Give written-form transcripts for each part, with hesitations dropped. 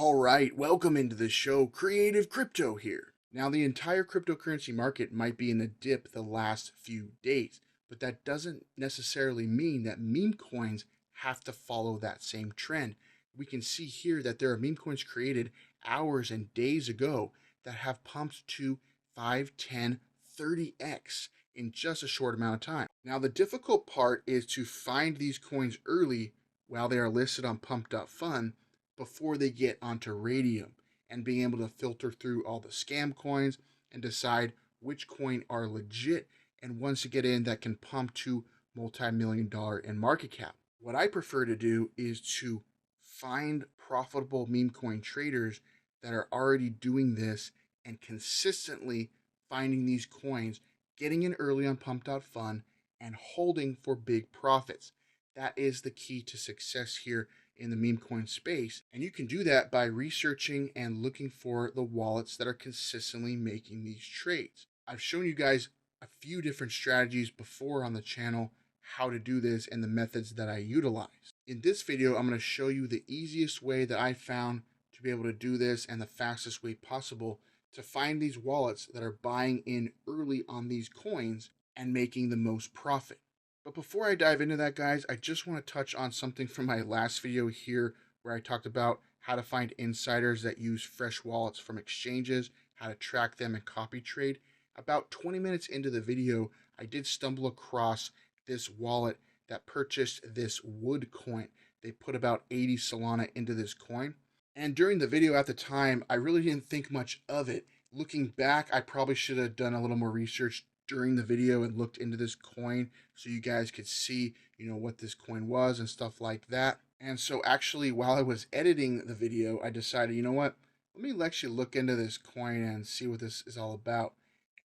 All right, welcome into the show, Creative Crypto here. Now, the entire cryptocurrency market might be in a dip the last few days, but that doesn't necessarily mean that meme coins have to follow that same trend. We can see here that there are meme coins created hours and days ago that have pumped to 5, 10, 30x in just a short amount of time. Now, the difficult part is to find these coins early while they are listed on Pump.fun before they get onto Radium, and being able to filter through all the scam coins and decide which coin are legit and ones to get in that can pump to multi-million-dollar in market cap. What I prefer to do is to find profitable meme coin traders that are already doing this and consistently finding these coins, getting in early on Pump.fun, and holding for big profits. That is the key to success here in the meme coin space. And you can do that by researching and looking for the wallets that are consistently making these trades. I've shown you guys a few different strategies before on the channel, how to do this and the methods that I utilize. In this video, I'm going to show you the easiest way that I found to be able to do this and the fastest way possible to find these wallets that are buying in early on these coins and making the most profit. But before I dive into that, guys, I just want to touch on something from my last video here where I talked about how to find insiders that use fresh wallets from exchanges, how to track them and copy trade. About 20 minutes into the video, I did stumble across this wallet that purchased this wood coin. They put about 80 Solana into this coin. And during the video at the time, I really didn't think much of it. Looking back, I probably should have done a little more research during the video and looked into this coin so you guys could see, what this coin was and stuff like that. And so actually, while I was editing the video, I decided, you know what, let me actually look into this coin and see what this is all about.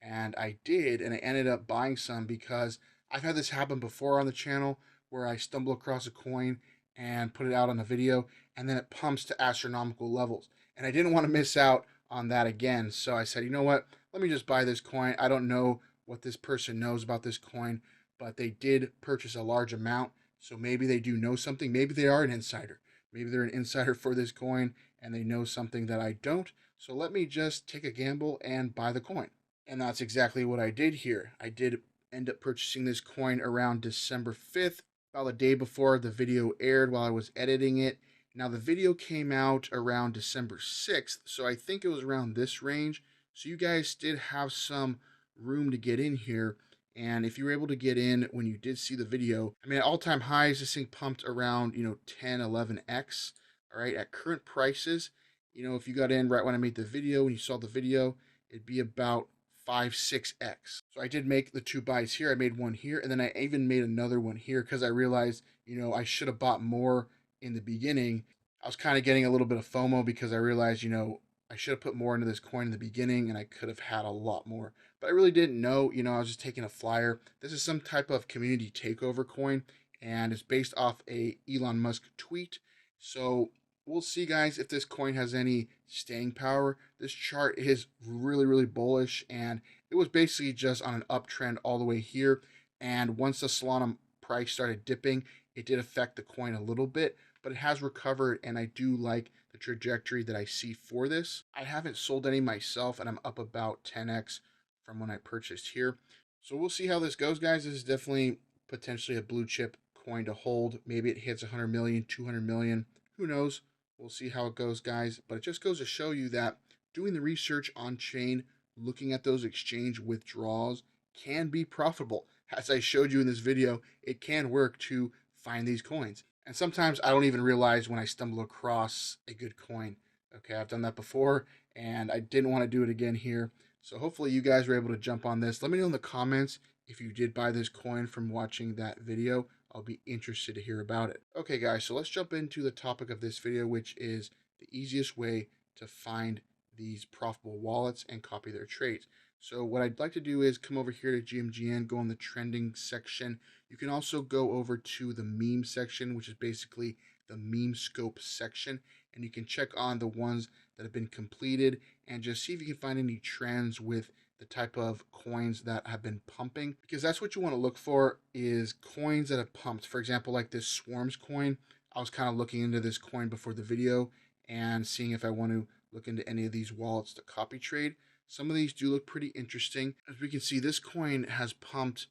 And I did, and I ended up buying some because I've had this happen before on the channel where I stumble across a coin and put it out on a video, and then it pumps to astronomical levels. And I didn't want to miss out on that again. So I said, you know what, let me just buy this coin. I don't know what this person knows about this coin, but they did purchase a large amount. So maybe they do know something. Maybe they are an insider. Maybe they're an insider for this coin and they know something that I don't. So let me just take a gamble and buy the coin. And that's exactly what I did here. I did end up purchasing this coin around December 5th, about the day before the video aired while I was editing it. Now the video came out around December 6th, so I think it was around this range. So you guys did have some room to get in here. And if you were able to get in when you did see the video, I mean, at all-time highs, this thing pumped around, 10, 11x. All right, at current prices, if you got in right when I made the video, when you saw the video, it'd be about 5, 6x. So I did make the two buys here. I made one here, and then I even made another one here because I realized, I should have bought more in the beginning. I was kind of getting a little bit of FOMO because I realized, I should have put more into this coin in the beginning and I could have had a lot more. But I really didn't know, I was just taking a flyer. This is some type of community takeover coin and it's based off a Elon Musk tweet. So we'll see, guys, if this coin has any staying power. This chart is really, really bullish and it was basically just on an uptrend all the way here. And once the Solana price started dipping, it did affect the coin a little bit, but it has recovered and I do like the trajectory that I see for this. I haven't sold any myself and I'm up about 10x from when I purchased here. So we'll see how this goes, guys. This is definitely potentially a blue chip coin to hold. Maybe it hits 100 million, 200 million. Who knows? We'll see how it goes, guys. But it just goes to show you that doing the research on chain, looking at those exchange withdrawals can be profitable. As I showed you in this video, it can work to find these coins. And sometimes I don't even realize when I stumble across a good coin. Okay, I've done that before and I didn't want to do it again here. So hopefully you guys were able to jump on this. Let me know in the comments if you did buy this coin from watching that video. I'll be interested to hear about it. Okay, guys, so let's jump into the topic of this video, which is the easiest way to find these profitable wallets and copy their trades. So what I'd like to do is come over here to GMGN, go on the trending section. You can also go over to the meme section, which is basically the meme scope section, and you can check on the ones that have been completed and just see if you can find any trends with the type of coins that have been pumping, because that's what you want to look for, is coins that have pumped. For example, like this Swarms coin, I was kind of looking into this coin before the video and seeing if I want to look into any of these wallets to copy trade. Some of these do look pretty interesting. As we can see, this coin has pumped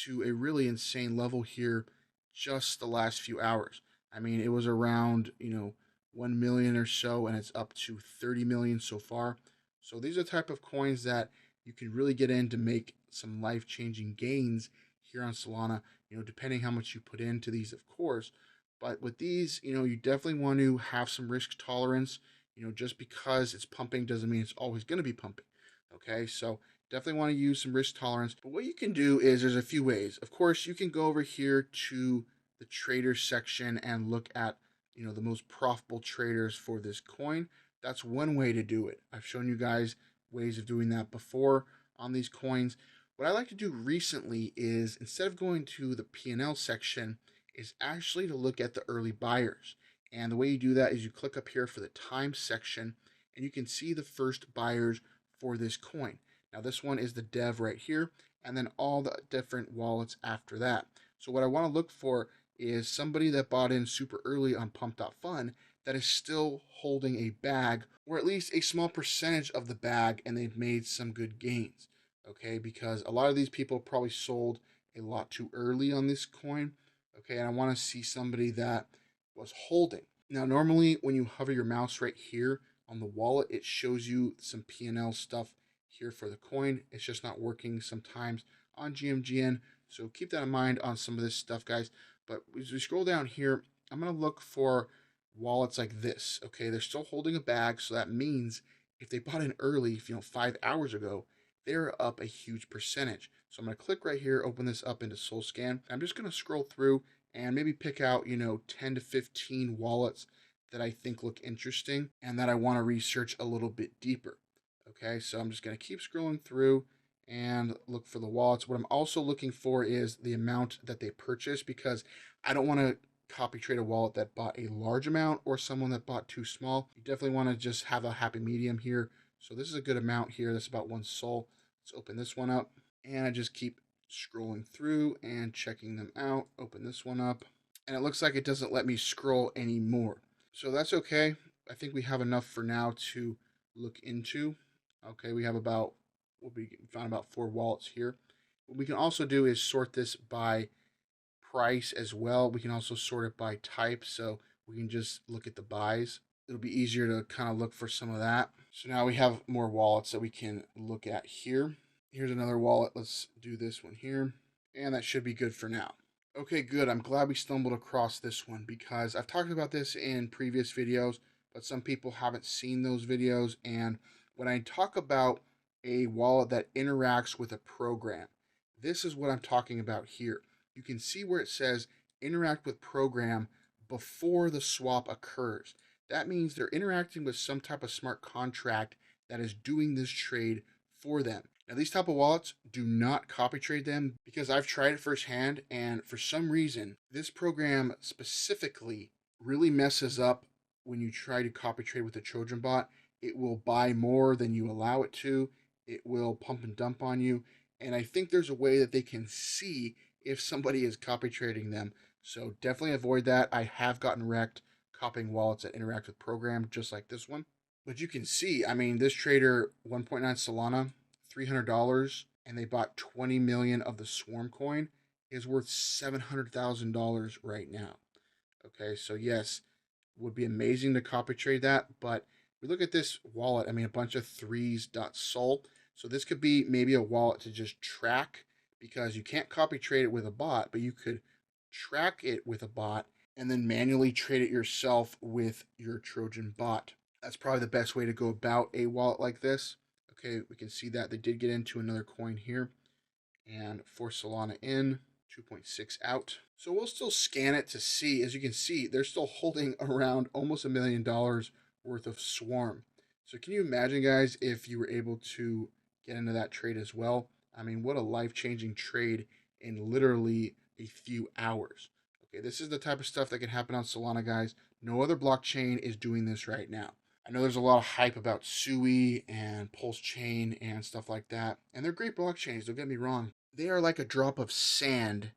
to a really insane level here just the last few hours. I mean, it was around, 1 million or so, and it's up to 30 million so far. So these are the type of coins that you can really get in to make some life-changing gains here on Solana, depending how much you put into these, of course. But with these, you definitely want to have some risk tolerance. Just because it's pumping doesn't mean it's always going to be pumping. Okay, so definitely want to use some risk tolerance. But what you can do is there's a few ways. Of course, you can go over here to the traders section and look at, the most profitable traders for this coin. That's one way to do it. I've shown you guys ways of doing that before on these coins. What I like to do recently is, instead of going to the P&L section, is actually to look at the early buyers. And the way you do that is you click up here for the time section, and you can see the first buyers for this coin. Now this one is the dev right here, and then all the different wallets after that. So what I want to look for is somebody that bought in super early on Pump.fun that is still holding a bag, or at least a small percentage of the bag, and they've made some good gains. Okay, because a lot of these people probably sold a lot too early on this coin. Okay, and I want to see somebody that was holding. Now, normally when you hover your mouse right here on the wallet, it shows you some P&L stuff here for the coin. It's just not working sometimes on GMGN. So keep that in mind on some of this stuff, guys. But as we scroll down here, I'm going to look for wallets like this. Okay, they're still holding a bag, so that means if they bought in early, 5 hours ago, they're up a huge percentage. So I'm going to click right here, open this up into SolScan. I'm just going to scroll through and maybe pick out, 10 to 15 wallets that I think look interesting and that I want to research a little bit deeper. Okay, so I'm just going to keep scrolling through and look for the wallets. What I'm also looking for is the amount that they purchased, because I don't want to copy trade a wallet that bought a large amount or someone that bought too small. You definitely want to just have a happy medium here. So this is a good amount here. That's about 1 sol. Let's open this one up, and I just keep scrolling through and checking them out. Open this one up, and it looks like it doesn't let me scroll anymore. So that's okay. I think we have enough for now to look into. Okay, we have found about 4 wallets here. What we can also do is sort this by price as well. We can also sort it by type, so we can just look at the buys. It'll be easier to kind of look for some of that. So now we have more wallets that we can look at here. Here's another wallet. Let's do this one here. And that should be good for now. Okay, good. I'm glad we stumbled across this one, because I've talked about this in previous videos, but some people haven't seen those videos. And when I talk about a wallet that interacts with a program, this is what I'm talking about here. You can see where it says interact with program before the swap occurs. That means they're interacting with some type of smart contract that is doing this trade for them. Now, these type of wallets, do not copy trade them, because I've tried it firsthand, and for some reason, this program specifically really messes up when you try to copy trade with a Trojan bot. It will buy more than you allow it to. It will pump and dump on you. And I think there's a way that they can see if somebody is copy trading them. So definitely avoid that. I have gotten wrecked copying wallets that interact with program, just like this one. But you can see, I mean, this trader, 1.9 Solana, $300, and they bought 20 million of the Swarm coin, is worth $700,000 right now. Okay, so yes, would be amazing to copy trade that, but we look at this wallet, I mean, a bunch of threes.sol. So this could be maybe a wallet to just track, because you can't copy trade it with a bot, but you could track it with a bot and then manually trade it yourself with your Trojan bot. That's probably the best way to go about a wallet like this. Okay, we can see that they did get into another coin here, and 4 Solana in, 2.6 out. So we'll still scan it to see. As you can see, they're still holding around almost $1 million worth of Swarm. So can you imagine, guys, if you were able to get into that trade as well? I mean, what a life-changing trade in literally a few hours. Okay, this is the type of stuff that can happen on Solana, guys. No other blockchain is doing this right now. I know there's a lot of hype about Sui and Pulse Chain and stuff like that, and they're great blockchains, don't get me wrong. They are like a drop of sand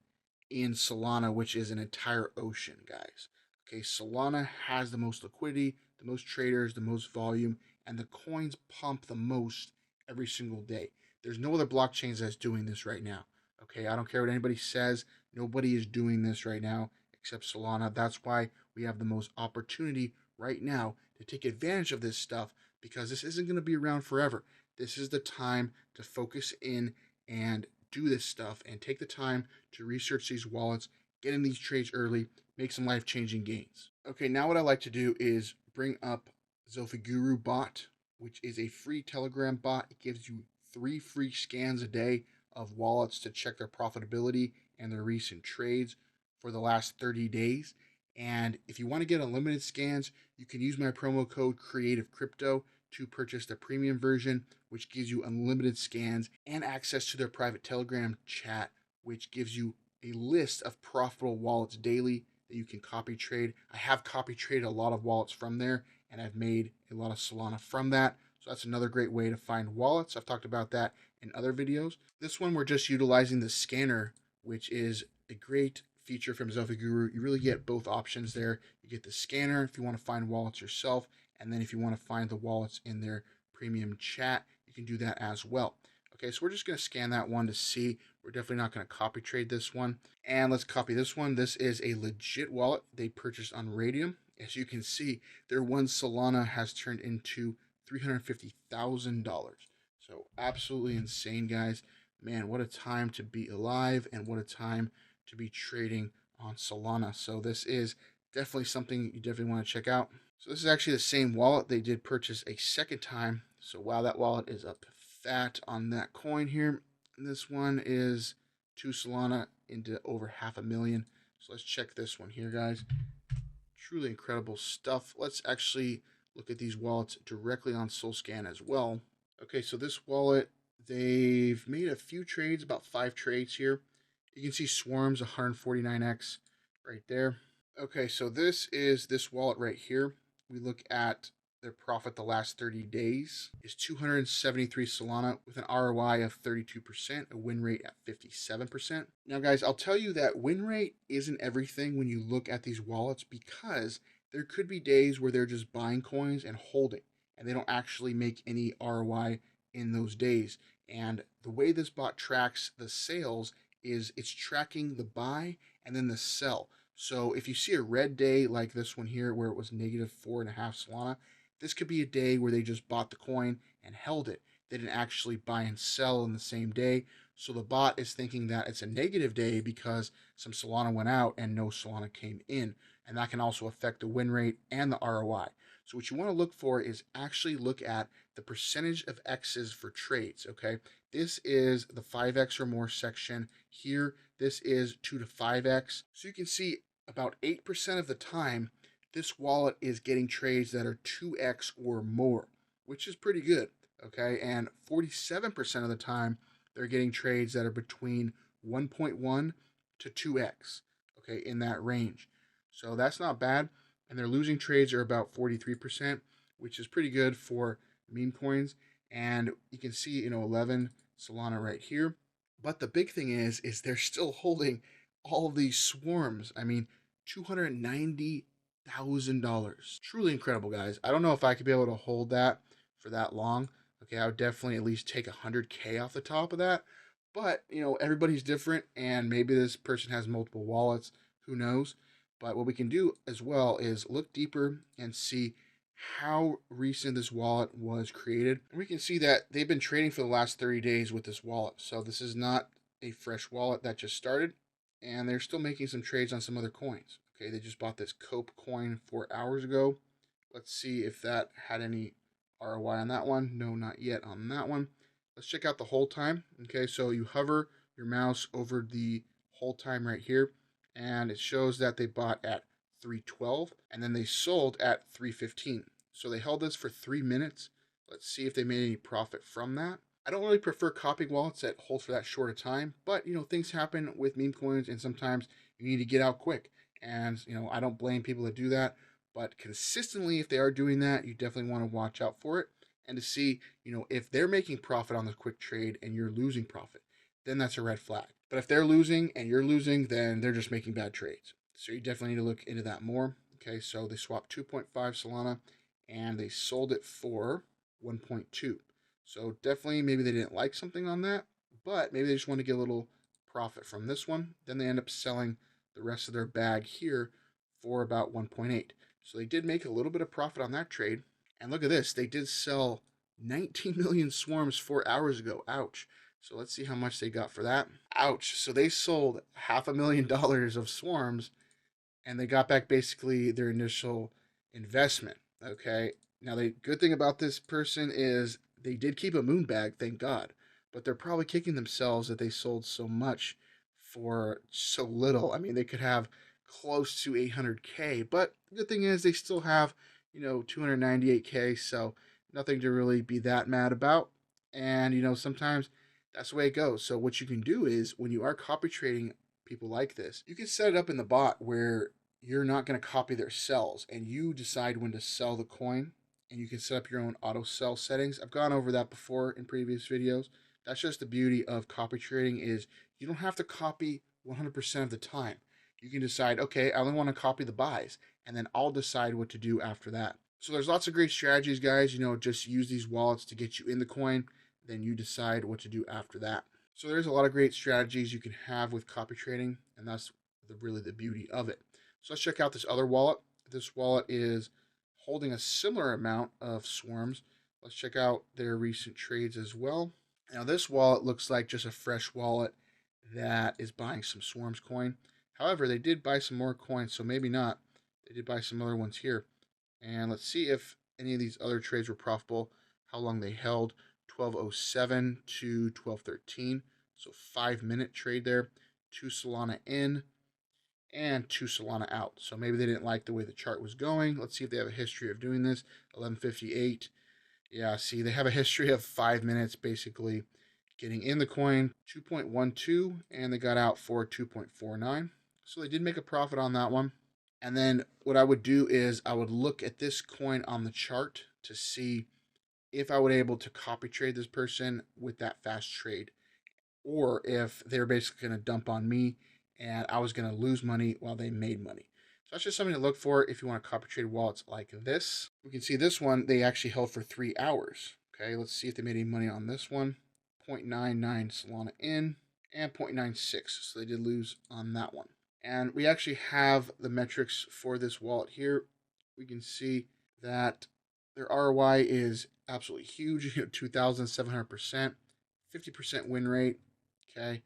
in Solana, which is an entire ocean, guys. Okay, Solana has the most liquidity, the most traders, the most volume, and the coins pump the most every single day. There's no other blockchains that's doing this right now. Okay, I don't care what anybody says. Nobody is doing this right now except Solana. That's why we have the most opportunity right now to take advantage of this stuff, because this isn't going to be around forever. This is the time to focus in and do this stuff and take the time to research these wallets, get in these trades early, make some life-changing gains. Okay, now what I like to do is bring up zelfiguru bot, which is a free Telegram bot. It gives you 3 free scans a day of wallets to check their profitability and their recent trades for the last 30 days. And if you want to get unlimited scans, you can use my promo code Creative Crypto to purchase the premium version, which gives you unlimited scans and access to their private Telegram chat, which gives you a list of profitable wallets daily that you can copy trade. I have copy traded a lot of wallets from there, and I've made a lot of Solana from that. So that's another great way to find wallets. I've talked about that in other videos. This one, we're just utilizing the scanner, which is a great feature from zelfiguru. You really get both options there. You get the scanner if you want to find wallets yourself, and then if you want to find the wallets in their premium chat, you can do that as well. Okay, so we're just going to scan that one to see. We're definitely not going to copy trade this one. And let's copy this one. This is a legit wallet they purchased on Radium. As you can see, their one Solana has turned into $350,000. So absolutely insane, guys. Man, what a time to be alive, and what a time to be trading on Solana. So this is definitely something you definitely want to check out. So this is actually the same wallet they did purchase a second time. So wow, that wallet is up fat on that coin here. And this one is 2 Solana into over 500,000. So let's check this one here, guys. Truly incredible stuff. Let's actually look at these wallets directly on SolScan as well. Okay, so this wallet, they've made a few trades, about 5 trades here. You can see Swarms 149x right there. Okay, so this is this wallet right here. We look at their profit the last 30 days is 273 Solana with an ROI of 32%, a win rate at 57%. Now, guys, I'll tell you that win rate isn't everything when you look at these wallets, because there could be days where they're just buying coins and holding, and they don't actually make any ROI in those days. And the way this bot tracks the sales is it's tracking the buy and then the sell. So if you see a red day like this one here where it was negative 4.5 Solana, this could be a day where they just bought the coin and held it. They didn't actually buy and sell in the same day. So the bot is thinking that it's a negative day because some Solana went out and no Solana came in. And that can also affect the win rate and the ROI. So what you want to look for is actually look at the percentage of X's for trades, okay? This is the 5X or more section. Here, this is 2 to 5X. So you can see about 8% of the time, this wallet is getting trades that are 2X or more, which is pretty good, okay? And 47% of the time, they're getting trades that are between 1.1 to 2X, okay, in that range. So that's not bad. And their losing trades are about 43%, which is pretty good for meme coins. And you can see, 11 Solana right here. But the big thing is they're still holding all these swarms. I mean, $290,000. Truly incredible, guys. I don't know if I could be able to hold that for that long. Okay, I would definitely at least take 100K off the top of that. But, everybody's different, and maybe this person has multiple wallets. Who knows? But what we can do as well is look deeper and see how recent this wallet was created. And we can see that they've been trading for the last 30 days with this wallet. So this is not a fresh wallet that just started. And they're still making some trades on some other coins. Okay, they just bought this Cope coin 4 hours ago. Let's see if that had any ROI on that one. No, not yet on that one. Let's check out the hold time. Okay, so you hover your mouse over the hold time right here, and it shows that they bought at 3:12 and then they sold at 3:15. So they held this for 3 minutes. Let's see if they made any profit from that. I don't really prefer copying wallets that hold for that short a time, but things happen with meme coins, and sometimes you need to get out quick. And I don't blame people that do that, but consistently, if they are doing that, you definitely want to watch out for it and to see, if they're making profit on the quick trade and you're losing profit, then that's a red flag. But if they're losing and you're losing, then they're just making bad trades. So you definitely need to look into that more. Okay, so they swapped 2.5 Solana and they sold it for 1.2. So definitely maybe they didn't like something on that, but maybe they just want to get a little profit from this one. Then they end up selling the rest of their bag here for about 1.8. So they did make a little bit of profit on that trade. And look at this, they did sell 19 million swarms 4 hours ago. Ouch. So let's see how much they got for that. Ouch. So they sold $500,000 of swarms and they got back basically their initial investment. Okay. Now, the good thing about this person is they did keep a moon bag, thank God, but they're probably kicking themselves that they sold so much for so little. I mean, they could have close to 800K, but the good thing is they still have, 298K, so nothing to really be that mad about. And, sometimes that's the way it goes. So, what you can do is when you are copy trading people like this, you can set it up in the bot where you're not going to copy their sells and you decide when to sell the coin, and you can set up your own auto sell settings. I've gone over that before in previous videos. That's just the beauty of copy trading is you don't have to copy 100% of the time. You can decide, okay, I only want to copy the buys, and then I'll decide what to do after that. So there's lots of great strategies, guys. Just use these wallets to get you in the coin, then you decide what to do after that. So there's a lot of great strategies you can have with copy trading, and that's really the beauty of it. So let's check out this other wallet. This wallet is holding a similar amount of swarms. Let's check out their recent trades as well. Now this wallet looks like just a fresh wallet that is buying some swarms coin. However, they did buy some more coins, so maybe not. They did buy some other ones here. And let's see if any of these other trades were profitable, how long they held. 1207 to 1213. So 5-minute trade there. 2 Solana in and 2 Solana out. So maybe they didn't like the way the chart was going. Let's see if they have a history of doing this. 1158. Yeah, see, they have a history of 5 minutes basically getting in the coin, 2.12, and they got out for 2.49. So they did make a profit on that one. And then what I would do is I would look at this coin on the chart to see if I would able to copy trade this person with that fast trade, or if they're basically going to dump on me and I was going to lose money while they made money. So that's just something to look for if you want to copy trade wallets like this. We can see this one, they actually held for 3 hours. Okay, let's see if they made any money on this one. 0.99 Solana in and 0.96. So they did lose on that one. And we actually have the metrics for this wallet here. We can see that their ROI is absolutely huge, 2,700%, 50% win rate, okay,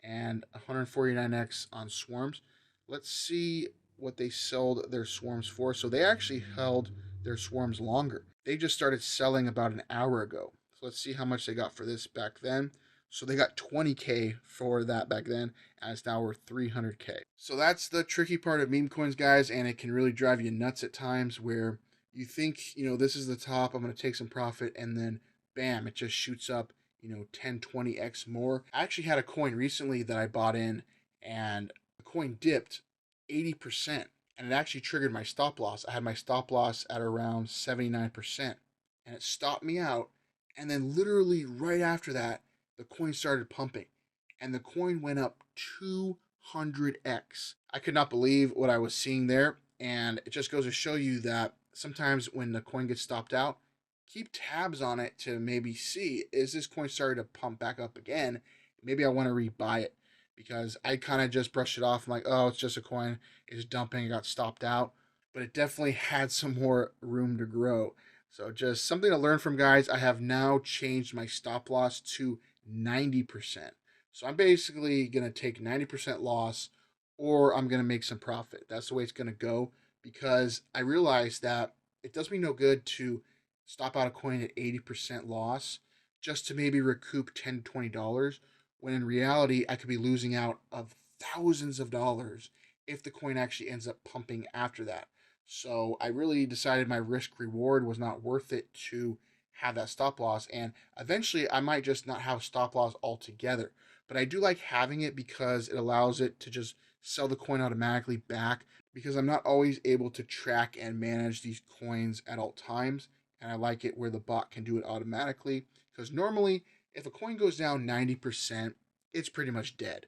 and 149x on swarms. Let's see what they sold their swarms for. So they actually held their swarms longer. They just started selling about an hour ago. So let's see how much they got for this back then. So they got 20K for that back then, and it's now worth 300K. So that's the tricky part of meme coins, guys, and it can really drive you nuts at times where you think, this is the top, I'm going to take some profit, and then bam, it just shoots up, 10, 20x more. I actually had a coin recently that I bought in, and the coin dipped 80%, and it actually triggered my stop loss. I had my stop loss at around 79%, and it stopped me out, and then literally right after that, the coin started pumping, and the coin went up 200x. I could not believe what I was seeing there, and it just goes to show you that sometimes when the coin gets stopped out, keep tabs on it to maybe see, is this coin starting to pump back up again? Maybe I want to rebuy it, because I kind of just brushed it off. I'm like, oh, it's just a coin. It's dumping. It got stopped out. But it definitely had some more room to grow. So just something to learn from, guys. I have now changed my stop loss to 90%. So I'm basically going to take 90% loss, or I'm going to make some profit. That's the way it's going to go, because I realized that it does me no good to stop out a coin at 80% loss just to maybe recoup $10, $20, when in reality I could be losing out of thousands of dollars if the coin actually ends up pumping after that. So I really decided my risk reward was not worth it to have that stop loss, and eventually I might just not have stop loss altogether. But I do like having it because it allows it to just sell the coin automatically back, because I'm not always able to track and manage these coins at all times, and I like it where the bot can do it automatically, because normally if a coin goes down 90%, it's pretty much dead.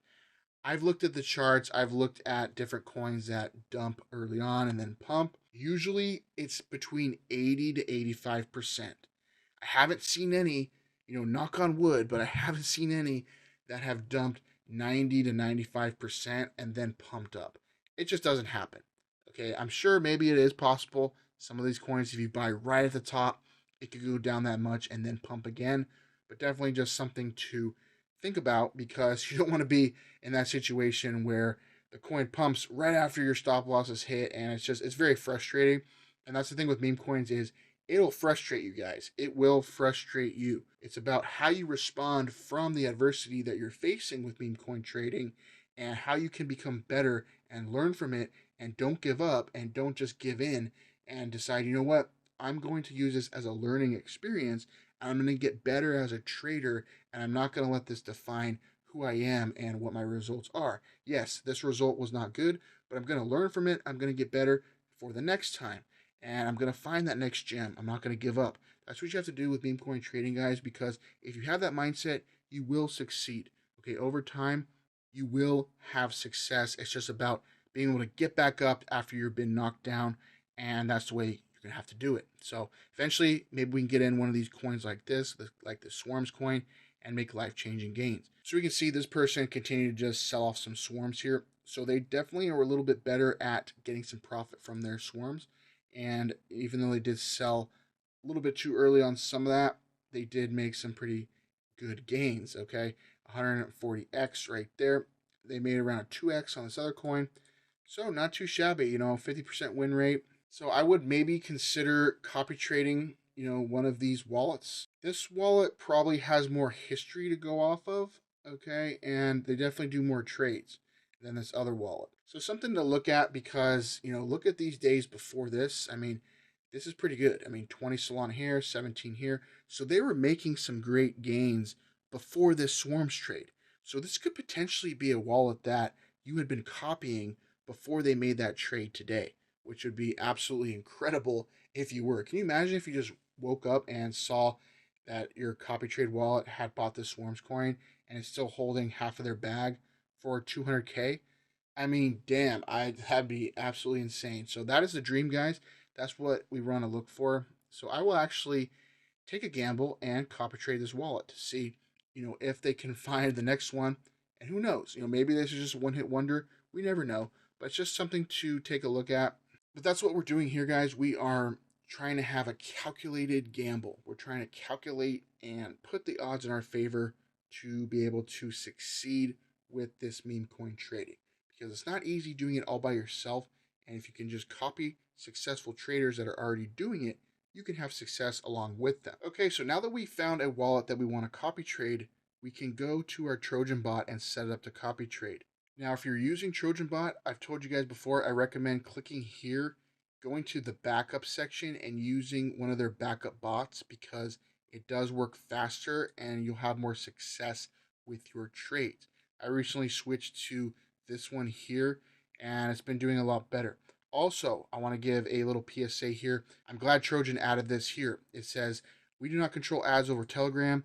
I've looked at the charts, I've looked at different coins that dump early on and then pump, Usually it's between 80 to 85%. I haven't seen any, knock on wood, but I haven't seen any that have dumped 90 to 95% and then pumped up. It just doesn't happen. Okay, I'm sure maybe it is possible. Some of these coins, if you buy right at the top, it could go down that much and then pump again. But definitely just something to think about, because you don't want to be in that situation where the coin pumps right after your stop loss is hit, and it's very frustrating. And that's the thing with meme coins is it'll frustrate you guys. It will frustrate you. It's about how you respond from the adversity that you're facing with meme coin trading, and how you can become better and learn from it, and don't give up and don't just give in and decide, you know what, I'm going to use this as a learning experience. I'm going to get better as a trader, and I'm not going to let this define who I am and what my results are. Yes, this result was not good, but I'm going to learn from it. I'm going to get better for the next time, and I'm going to find that next gem. I'm not going to give up. That's what you have to do with meme coin trading, guys, because if you have that mindset, you will succeed. Okay, over time, you will have success. It's just about being able to get back up after you've been knocked down, and that's the way you're going to have to do it. So eventually, maybe we can get in one of these coins like this, like the Swarms coin, and make life-changing gains. So we can see this person continue to just sell off some swarms here. So they definitely are a little bit better at getting some profit from their swarms. And even though they did sell a little bit too early on some of that, they did make some pretty good gains, okay? 140x right there. They made around a 2x on this other coin. So not too shabby, 50% win rate. So I would maybe consider copy trading, one of these wallets. This wallet probably has more history to go off of, okay? And they definitely do more trades than this other wallet. So something to look at, because, look at these days before this. I mean, this is pretty good. I mean, 20 Solana here, 17 here. So they were making some great gains before this Swarms trade. So this could potentially be a wallet that you had been copying before they made that trade today, which would be absolutely incredible if you were. Can you imagine if you just woke up and saw that your copy trade wallet had bought this Swarms coin and is still holding half of their bag for 200K? I mean, damn, that'd be absolutely insane. So that is the dream, guys. That's what we want to look for. So I will actually take a gamble and copy trade this wallet to see, if they can find the next one. And who knows? Maybe this is just a one-hit wonder. We never know. But it's just something to take a look at. But that's what we're doing here, guys. We are trying to have a calculated gamble. We're trying to calculate and put the odds in our favor to be able to succeed with this meme coin trading, because it's not easy doing it all by yourself. And if you can just copy successful traders that are already doing it, you can have success along with them. Okay, so now that we found a wallet that we want to copy trade, we can go to our Trojan bot and set it up to copy trade. Now, if you're using Trojan bot, I've told you guys before, I recommend clicking here, going to the backup section and using one of their backup bots, because it does work faster and you'll have more success with your trades. I recently switched to this one here and it's been doing a lot better. Also, I want to give a little PSA here. I'm glad Trojan added this here. It says, we do not control ads over Telegram.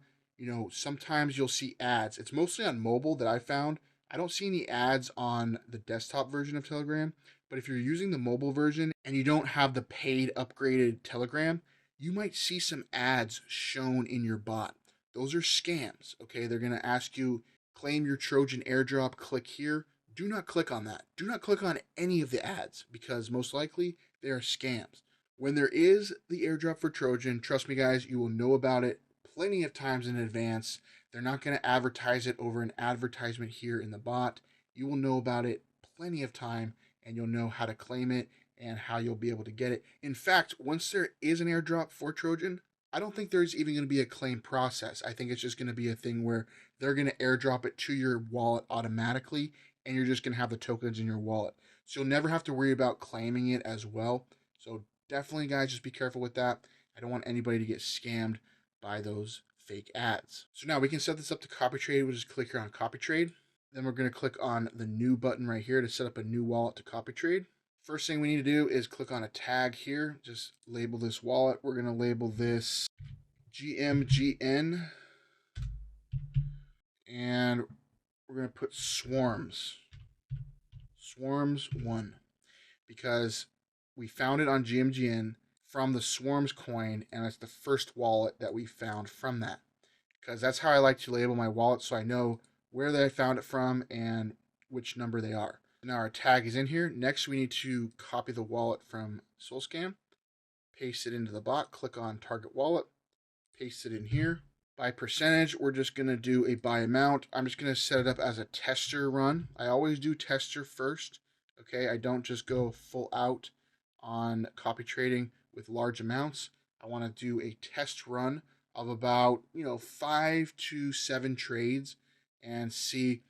Sometimes you'll see ads. It's mostly on mobile that I found. I don't see any ads on the desktop version of Telegram. But if you're using the mobile version and you don't have the paid upgraded Telegram, you might see some ads shown in your bot. Those are scams, okay? They're going to ask you, claim your Trojan airdrop, click here. Do not click on that. Do not click on any of the ads, because most likely they are scams. When there is the airdrop for Trojan, trust me, guys, you will know about it plenty of times in advance. They're not going to advertise it over an advertisement here in the bot. You will know about it plenty of time, and you'll know how to claim it and how you'll be able to get it. In fact, once there is an airdrop for Trojan, I don't think there's even going to be a claim process. I think it's just going to be a thing where they're going to airdrop it to your wallet automatically, and you're just going to have the tokens in your wallet. So you'll never have to worry about claiming it as well. So definitely, guys, just be careful with that. I don't want anybody to get scammed by those fake ads. So now we can set this up to copy trade. We'll just click here on copy trade. Then we're going to click on the new button right here to set up a new wallet to copy trade. First thing we need to do is click on a tag here. Just label this wallet. We're going to label this GMGN. And we're going to put Swarms. Swarms 1. Because We found it on GMGN from the Swarms coin, and it's the first wallet that we found from that. Because that's how I like to label my wallet, so I know where I found it from and which number they are. Now our tag is in here. Next, we need to copy the wallet from SolScan, paste it into the bot, click on target wallet, paste it in here. By percentage, we're just going to do a by amount. I'm just going to set it up as a tester run. I always do tester first. Okay, I don't just go full out on copy trading with large amounts. I want to do a test run of about 5 to 7 trades and see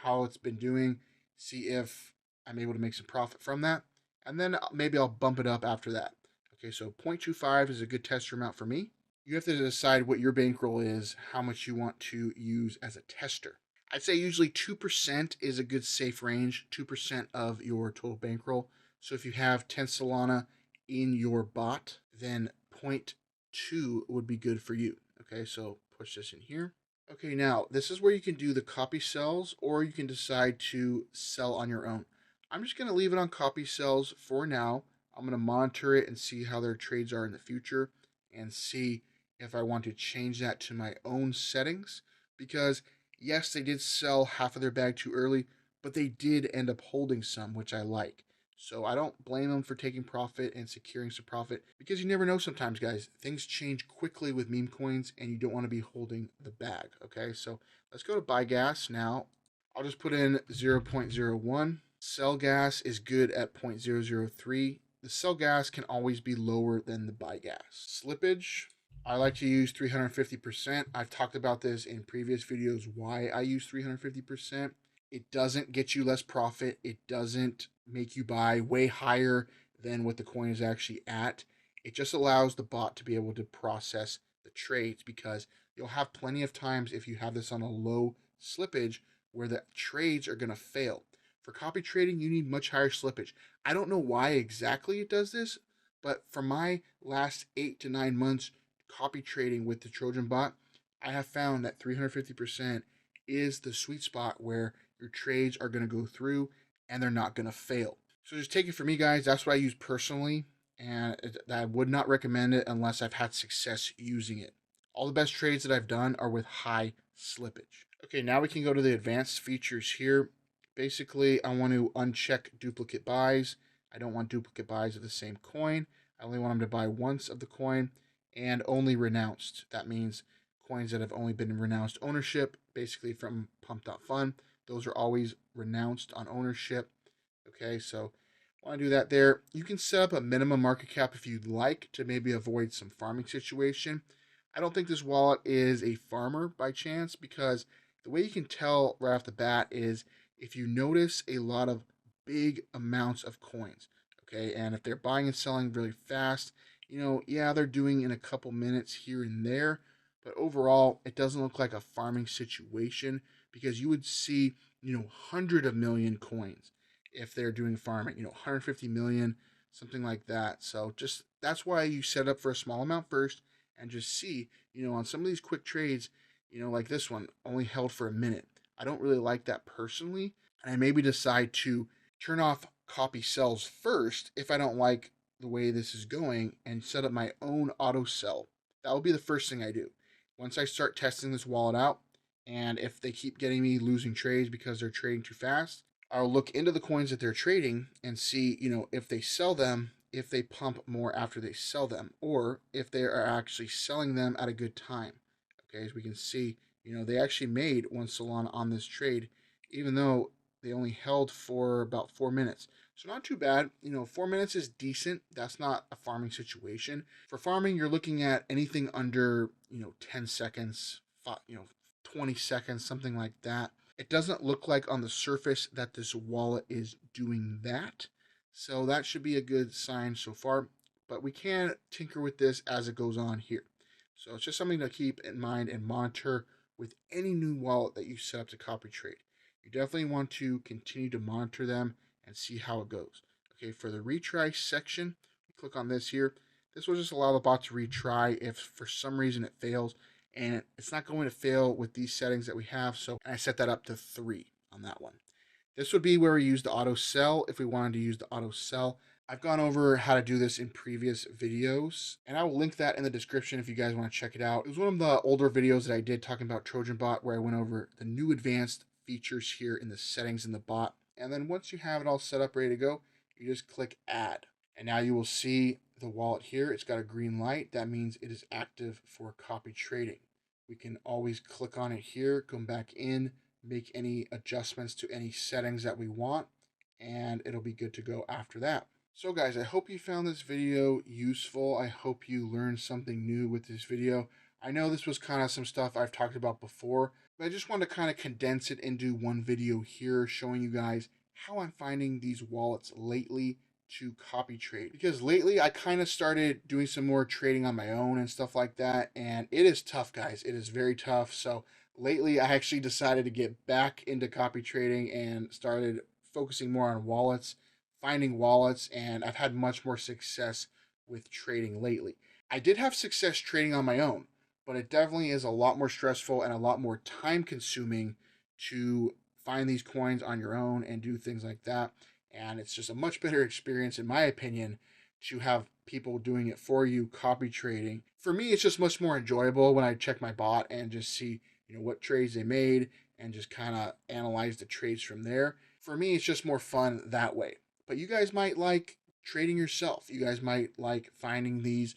how it's been doing. See if I'm able to make some profit from that, and then maybe I'll bump it up after that. Okay, so 0.25 is a good tester amount for me. You have to decide what your bankroll is, how much you want to use as a tester. I'd say usually 2% is a good safe range, 2% of your total bankroll. So if you have 10 Solana in your bot, then 0.2 would be good for you. Okay, so push this in here. Okay, now this is where you can do the copy sells, or you can decide to sell on your own. I'm just going to leave it on copy sells for now. I'm going to monitor it and see how their trades are in the future and see if I want to change that to my own settings, because yes, they did sell half of their bag too early, but they did end up holding some, which I like. So I don't blame them for taking profit and securing some profit, because you never know sometimes, guys. Things change quickly with meme coins and you don't want to be holding the bag, okay? So let's go to buy gas now. I'll just put in 0.01. Sell gas is good at 0.003. The sell gas can always be lower than the buy gas. Slippage, I like to use 350%. I've talked about this in previous videos, why I use 350%. It doesn't get you less profit. It doesn't make you buy way higher than what the coin is actually at. It just allows the bot to be able to process the trades, because you'll have plenty of times if you have this on a low slippage where the trades are going to fail. For copy trading, you need much higher slippage. I don't know why exactly it does this, but for my last 8 to 9 months copy trading with the Trojan bot, I have found that 350% is the sweet spot where your trades are going to go through and they're not going to fail. So just take it from me, guys. That's what I use personally, and I would not recommend it unless I've had success using it. All the best trades that I've done are with high slippage. Okay, now we can go to the advanced features here. Basically, I want to uncheck duplicate buys. I don't want duplicate buys of the same coin. I only want them to buy once of the coin, and only renounced. That means coins that have only been renounced ownership, basically from Pump.fun. Those are always renounced on ownership. Okay, so I want to do that there. You can set up a minimum market cap if you'd like to maybe avoid some farming situation. I don't think this wallet is a farmer by chance, because the way you can tell right off the bat is if you notice a lot of big amounts of coins. Okay, and if they're buying and selling really fast, yeah, they're doing in a couple minutes here and there, but overall, it doesn't look like a farming situation, because you would see, 100 of million coins if they're doing farming, 150 million, something like that. So just that's why you set up for a small amount first and just see, on some of these quick trades, like this one only held for a minute. I don't really like that personally, and I maybe decide to turn off copy sells first if I don't like the way this is going, and set up my own auto sell. That will be the first thing I do. Once I start testing this wallet out, and if they keep getting me losing trades because they're trading too fast, I'll look into the coins that they're trading and see, if they sell them, if they pump more after they sell them, or if they are actually selling them at a good time. Okay, as we can see, they actually made 1 Solana on this trade, even though they only held for about 4 minutes. So not too bad. 4 minutes is decent. That's not a farming situation. For farming, you're looking at anything under, 10 seconds, 20 seconds, something like that. It doesn't look like on the surface that this wallet is doing that. So that should be a good sign so far. But we can tinker with this as it goes on here. So it's just something to keep in mind and monitor with any new wallet that you set up to copy trade. You definitely want to continue to monitor them and see how it goes. Okay, for the retry section, click on this here. This will just allow the bot to retry if for some reason it fails, and it's not going to fail with these settings that we have. So I set that up to 3 on that one. This would be where we use the auto sell if we wanted to use the auto sell. I've gone over how to do this in previous videos, and I will link that in the description if you guys want to check it out. It was one of the older videos that I did talking about TrojanBot, where I went over the new advanced features here in the settings in the bot. And then once you have it all set up, ready to go, you just click add. And now you will see the wallet here. It's got a green light. That means it is active for copy trading. We can always click on it here, come back in, make any adjustments to any settings that we want, and it'll be good to go after that. So guys, I hope you found this video useful. I hope you learned something new with this video. I know this was kind of some stuff I've talked about before, but I just wanted to kind of condense it into one video here, showing you guys how I'm finding these wallets lately to copy trade. Because lately I kind of started doing some more trading on my own and stuff like that, and it is tough, guys. It is very tough. So lately I actually decided to get back into copy trading and started focusing more on wallets, finding wallets, and I've had much more success with trading lately. I did have success trading on my own, but it definitely is a lot more stressful and a lot more time consuming to find these coins on your own and do things like that. And it's just a much better experience, in my opinion, to have people doing it for you, copy trading. For me, it's just much more enjoyable when I check my bot and just see, what trades they made and just kind of analyze the trades from there. For me, it's just more fun that way. But you guys might like trading yourself. You guys might like finding these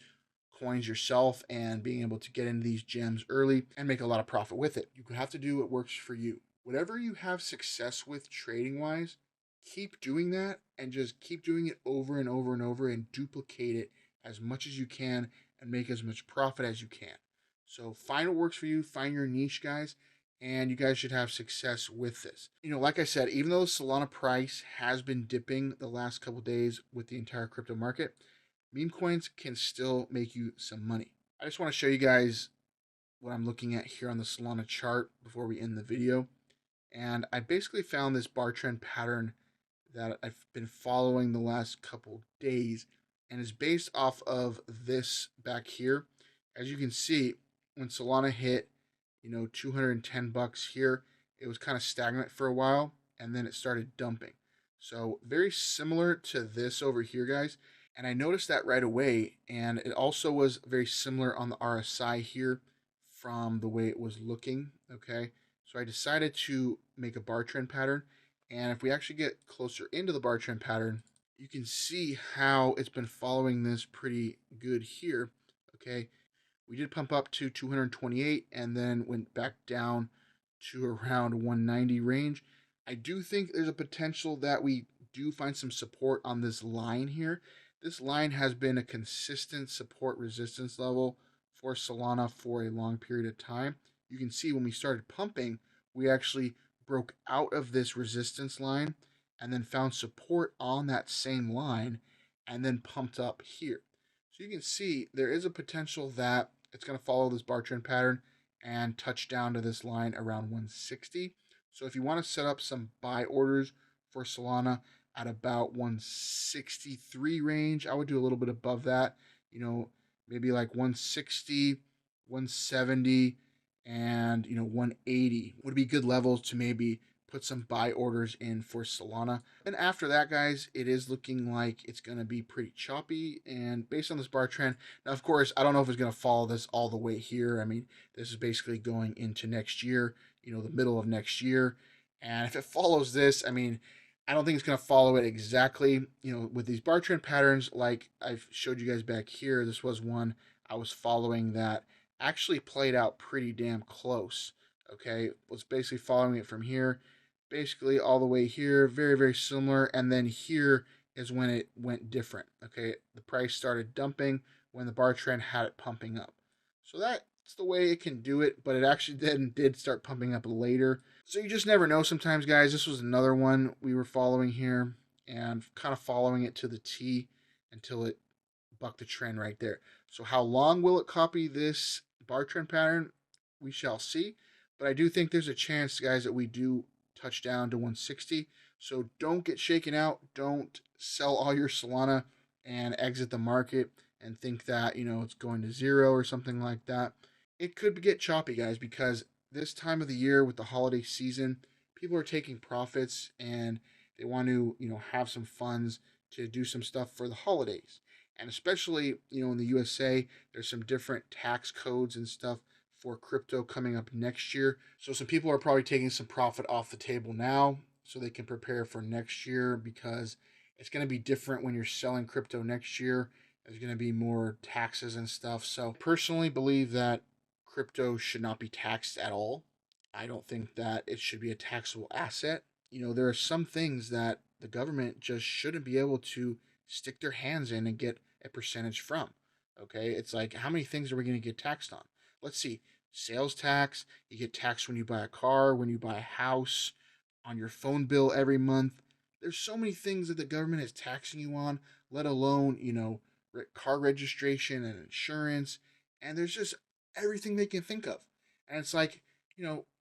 coins yourself and being able to get into these gems early and make a lot of profit with it. You have to do what works for you. Whatever you have success with trading wise, keep doing that and just keep doing it over and over and over and duplicate it as much as you can and make as much profit as you can. So find what works for you, find your niche, guys, and you guys should have success with this. Like I said, even though the Solana price has been dipping the last couple days with the entire crypto market, meme coins can still make you some money. I just want to show you guys what I'm looking at here on the Solana chart before we end the video. And I basically found this bar trend pattern that I've been following the last couple days, and is based off of this back here. As you can see, when Solana hit, 210 bucks here, it was kind of stagnant for a while, and then it started dumping. So very similar to this over here, guys. And I noticed that right away, and it also was very similar on the RSI here from the way it was looking, okay? So I decided to make a bar trend pattern, and if we actually get closer into the bar trend pattern, you can see how it's been following this pretty good here, okay? We did pump up to 228 and then went back down to around 190 range. I do think there's a potential that we do find some support on this line here. This line has been a consistent support resistance level for Solana for a long period of time. You can see when we started pumping, we actually broke out of this resistance line and then found support on that same line and then pumped up here. So you can see there is a potential that it's going to follow this bar trend pattern and touch down to this line around 160. So if you want to set up some buy orders for Solana at about 163 range, I would do a little bit above that, maybe like 160, 170, and 180 would be good levels to maybe put some buy orders in for Solana. And after that, guys, it is looking like it's going to be pretty choppy. And based on this bar trend, now, of course, I don't know if it's going to follow this all the way here. I mean, this is basically going into next year, the middle of next year. And if it follows this, I mean, I don't think it's going to follow it exactly. With these bar trend patterns, like I've showed you guys back here, this was one I was following that actually played out pretty damn close. Okay, was basically following it from here, basically all the way here, very, very similar. And then here is when it went different. Okay, the price started dumping when the bar trend had it pumping up. So that's the way it can do it, but it actually then did start pumping up later. So you just never know sometimes, guys. This was another one we were following here and kind of following it to the T until it bucked the trend right there. So how long will it copy this bar trend pattern? We shall see. But I do think there's a chance, guys, that we do touch down to 160. So don't get shaken out. Don't sell all your Solana and exit the market and think that, it's going to zero or something like that. It could get choppy, guys, because this time of the year with the holiday season, people are taking profits and they want to, have some funds to do some stuff for the holidays. And especially, in the USA, there's some different tax codes and stuff for crypto coming up next year. So some people are probably taking some profit off the table now so they can prepare for next year, because it's going to be different when you're selling crypto next year. There's going to be more taxes and stuff. So personally believe that crypto should not be taxed at all. I don't think that it should be a taxable asset. There are some things that the government just shouldn't be able to stick their hands in and get a percentage from. Okay, it's like, how many things are we going to get taxed on? Let's see. Sales tax, you get taxed when you buy a car, when you buy a house, on your phone bill every month. There's so many things that the government is taxing you on, let alone, car registration and insurance. And there's just everything they can think of. And it's like,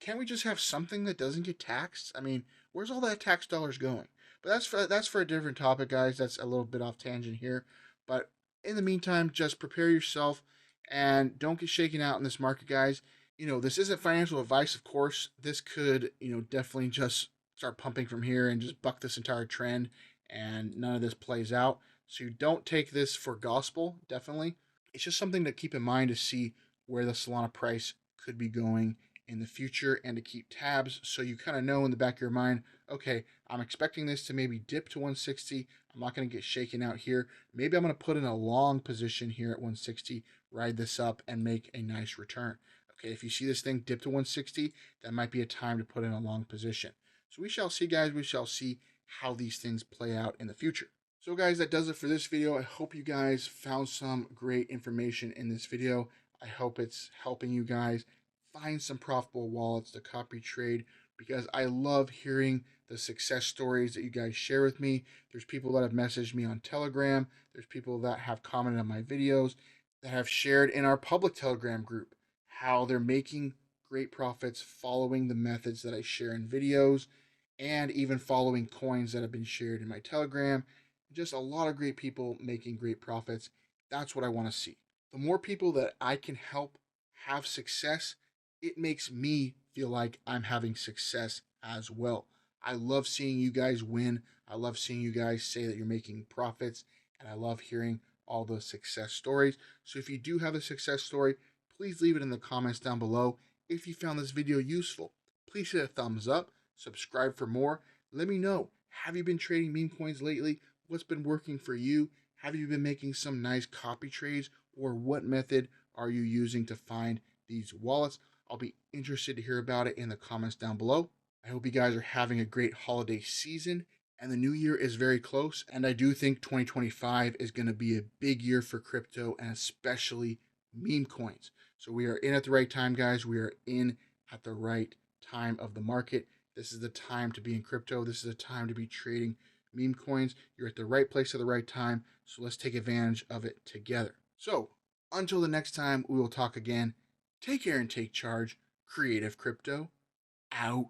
can we just have something that doesn't get taxed? I mean, where's all that tax dollars going? But that's for a different topic, guys. That's a little bit off tangent here. But in the meantime, just prepare yourself and don't get shaken out in this market, guys. This isn't financial advice, of course. This could, definitely just start pumping from here and just buck this entire trend, and none of this plays out. So you don't take this for gospel, definitely. It's just something to keep in mind to see where the Solana price could be going in the future, and to keep tabs so you kind of know in the back of your mind, okay, I'm expecting this to maybe dip to 160. I'm not going to get shaken out here. Maybe I'm going to put in a long position here at 160, ride this up, and make a nice return. Okay, if you see this thing dip to 160, that might be a time to put in a long position. So we shall see, guys. We shall see how these things play out in the future. So guys, that does it for this video. I hope you guys found some great information in this video. I hope it's helping you guys find some profitable wallets to copy trade, because I love hearing the success stories that you guys share with me. There's people that have messaged me on Telegram. There's people that have commented on my videos, that have shared in our public Telegram group how they're making great profits following the methods that I share in videos, and even following coins that have been shared in my Telegram. Just a lot of great people making great profits. That's what I want to see. The more people that I can help have success, it makes me feel like I'm having success as well. I love seeing you guys win. I love seeing you guys say that you're making profits, and I love hearing all the success stories. So if you do have a success story, please leave it in the comments down below. If you found this video useful, please hit a thumbs up, subscribe for more. Let me know, have you been trading meme coins lately? What's been working for you? Have you been making some nice copy trades? Or what method are you using to find these wallets? I'll be interested to hear about it in the comments down below. I hope you guys are having a great holiday season, and the new year is very close, and I do think 2025 is going to be a big year for crypto, and especially meme coins. So we are in at the right time, guys. We are in at the right time of the market. This is the time to be in crypto. This is the time to be trading meme coins. You're at the right place at the right time, so let's take advantage of it together. So until the next time we will talk again, take care and take charge. Creative Crypto out.